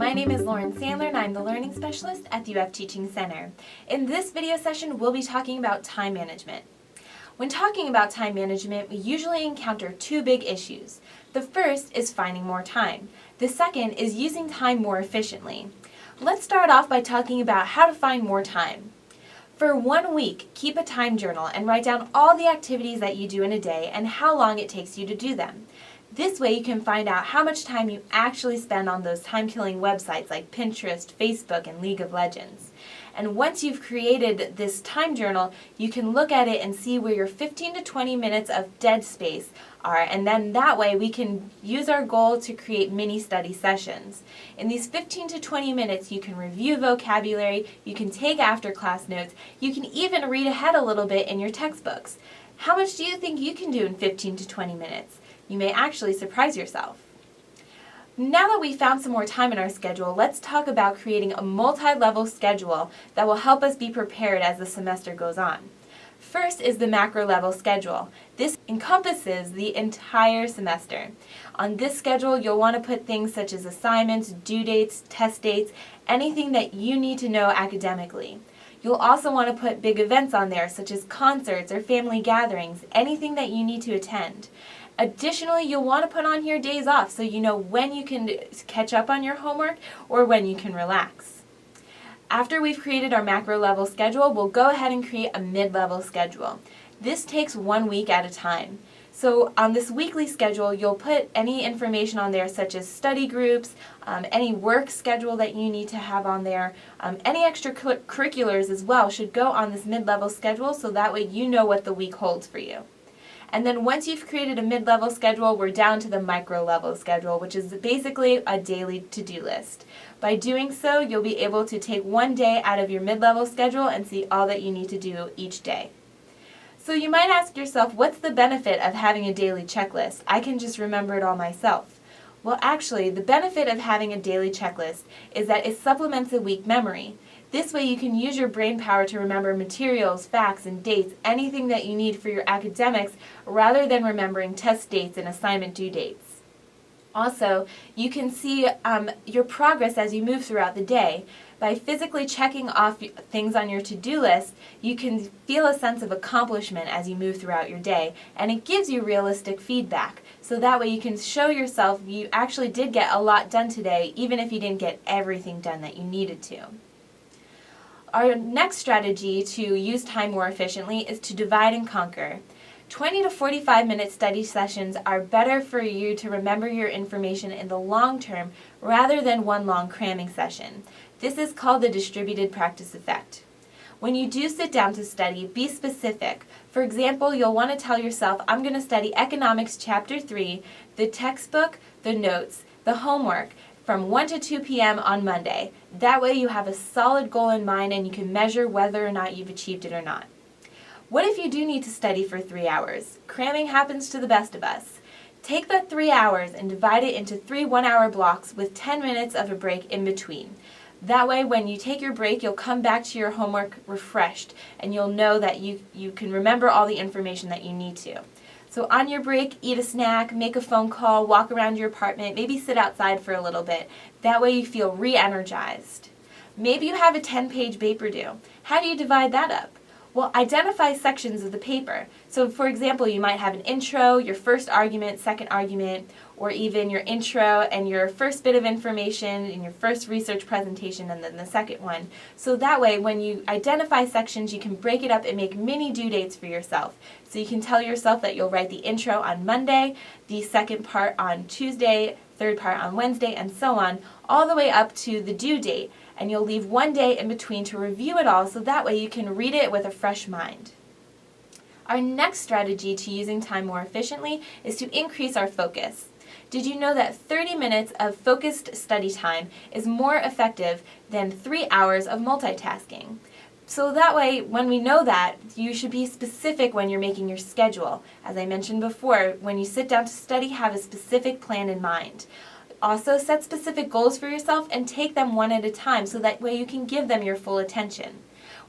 my name is Lauren Sandler and I'm the Learning Specialist at the UF Teaching Center. In this video session, we'll be talking about time management. When talking about time management, we usually encounter two big issues. The first is finding more time. The second is using time more efficiently. Let's start off by talking about how to find more time. For 1 week, keep a time journal and write down all the activities that you do in a day and how long it takes you to do them. This way you can find out how much time you actually spend on those time-killing websites like Pinterest, Facebook, and League of Legends. And once you've created this time journal, you can look at it and see where your 15 to 20 minutes of dead space are, and then that way we can use our goal to create mini study sessions. In these 15 to 20 minutes, you can review vocabulary, you can take after-class notes, you can even read ahead a little bit in your textbooks. How much do you think you can do in 15 to 20 minutes? You may actually surprise yourself. Now that we've found some more time in our schedule, let's talk about creating a multi-level schedule that will help us be prepared as the semester goes on. First is the macro level schedule. This encompasses the entire semester. On this schedule, you'll want to put things such as assignments, due dates, test dates, anything that you need to know academically. You'll also want to put big events on there, such as concerts or family gatherings, anything that you need to attend. Additionally, you'll want to put on here days off so you know when you can catch up on your homework or when you can relax. After we've created our macro level schedule, we'll go ahead and create a mid-level schedule. This takes 1 week at a time. So on this weekly schedule, you'll put any information on there such as study groups, any work schedule that you need to have on there, any extracurriculars as well should go on this mid-level schedule so that way you know what the week holds for you. And then once you've created a mid-level schedule, we're down to the micro-level schedule, which is basically a daily to-do list. By doing so, you'll be able to take one day out of your mid-level schedule and see all that you need to do each day. So you might ask yourself, what's the benefit of having a daily checklist? I can just remember it all myself. Well, actually, the benefit of having a daily checklist is that it supplements a weak memory. This way you can use your brain power to remember materials, facts, and dates, anything that you need for your academics, rather than remembering test dates and assignment due dates. Also, you can see your progress as you move throughout the day. By physically checking off things on your to-do list, you can feel a sense of accomplishment as you move throughout your day, and it gives you realistic feedback. So that way you can show yourself you actually did get a lot done today, even if you didn't get everything done that you needed to. Our next strategy to use time more efficiently is to divide and conquer. 20 to 45 minute study sessions are better for you to remember your information in the long term rather than one long cramming session. This is called the distributed practice effect. When you do sit down to study, be specific. For example, you'll want to tell yourself, I'm going to study Economics Chapter 3, the textbook, the notes, the homework, from 1 to 2 p.m. on Monday. That way you have a solid goal in mind and you can measure whether or not you've achieved it or not. What if you do need to study for 3 hours? Cramming happens to the best of us. Take that 3 hours and divide it into 3 one-hour blocks with 10 minutes of a break in between. That way when you take your break, you'll come back to your homework refreshed and you'll know that you can remember all the information that you need to. So on your break, eat a snack, make a phone call, walk around your apartment, maybe sit outside for a little bit. That way you feel re-energized. Maybe you have a 10-page paper due. How do you divide that up? Well, identify sections of the paper. So for example, you might have an intro, your first argument, second argument, or even your intro and your first bit of information in your first research presentation and then the second one. So that way when you identify sections, you can break it up and make mini due dates for yourself. So you can tell yourself that you'll write the intro on Monday, the second part on Tuesday, third part on Wednesday, and so on, all the way up to the due date. And you'll leave 1 day in between to review it all so that way you can read it with a fresh mind. Our next strategy to using time more efficiently is to increase our focus. Did you know that 30 minutes of focused study time is more effective than 3 hours of multitasking? So that way, when we know that, you should be specific when you're making your schedule. As I mentioned before, when you sit down to study, have a specific plan in mind. Also, set specific goals for yourself and take them one at a time so that way you can give them your full attention.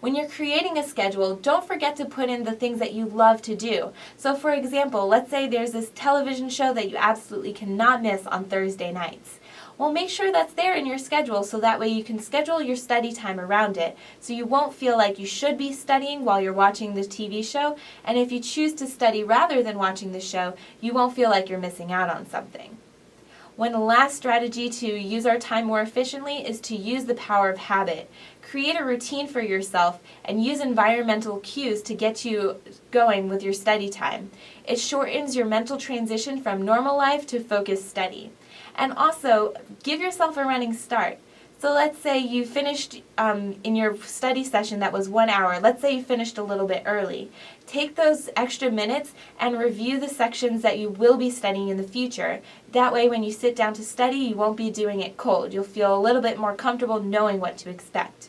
When you're creating a schedule, don't forget to put in the things that you love to do. So for example, let's say there's this television show that you absolutely cannot miss on Thursday nights. Well, make sure that's there in your schedule so that way you can schedule your study time around it, so you won't feel like you should be studying while you're watching the TV show, and if you choose to study rather than watching the show, you won't feel like you're missing out on something. One last strategy to use our time more efficiently is to use the power of habit. Create a routine for yourself and use environmental cues to get you going with your study time. It shortens your mental transition from normal life to focused study. And also, give yourself a running start. So let's say you finished in your study session that was 1 hour. Let's say you finished a little bit early. Take those extra minutes and review the sections that you will be studying in the future. That way when you sit down to study, you won't be doing it cold. You'll feel a little bit more comfortable knowing what to expect.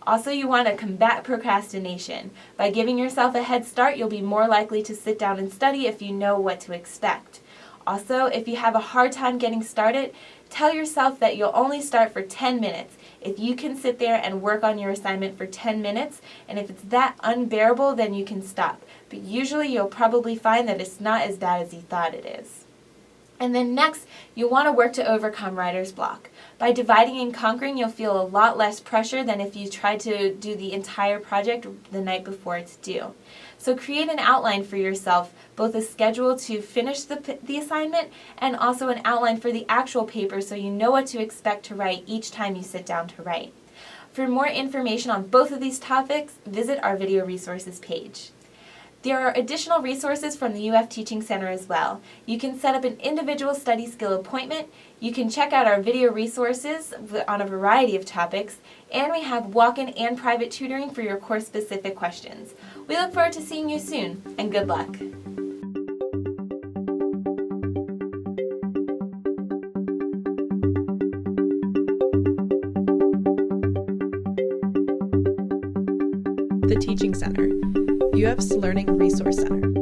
Also, you want to combat procrastination. By giving yourself a head start, you'll be more likely to sit down and study if you know what to expect. Also, if you have a hard time getting started, tell yourself that you'll only start for 10 minutes. If you can sit there and work on your assignment for 10 minutes, and if it's that unbearable, then you can stop. But usually you'll probably find that it's not as bad as you thought it is. And then next, you'll want to work to overcome writer's block. By dividing and conquering, you'll feel a lot less pressure than if you try to do the entire project the night before it's due. So create an outline for yourself, both a schedule to finish the assignment and also an outline for the actual paper so you know what to expect to write each time you sit down to write. For more information on both of these topics, visit our video resources page. There are additional resources from the UF Teaching Center as well. You can set up an individual study skill appointment, you can check out our video resources on a variety of topics, and we have walk-in and private tutoring for your course-specific questions. We look forward to seeing you soon, and good luck! The Teaching Center, UF's Learning Resource Center.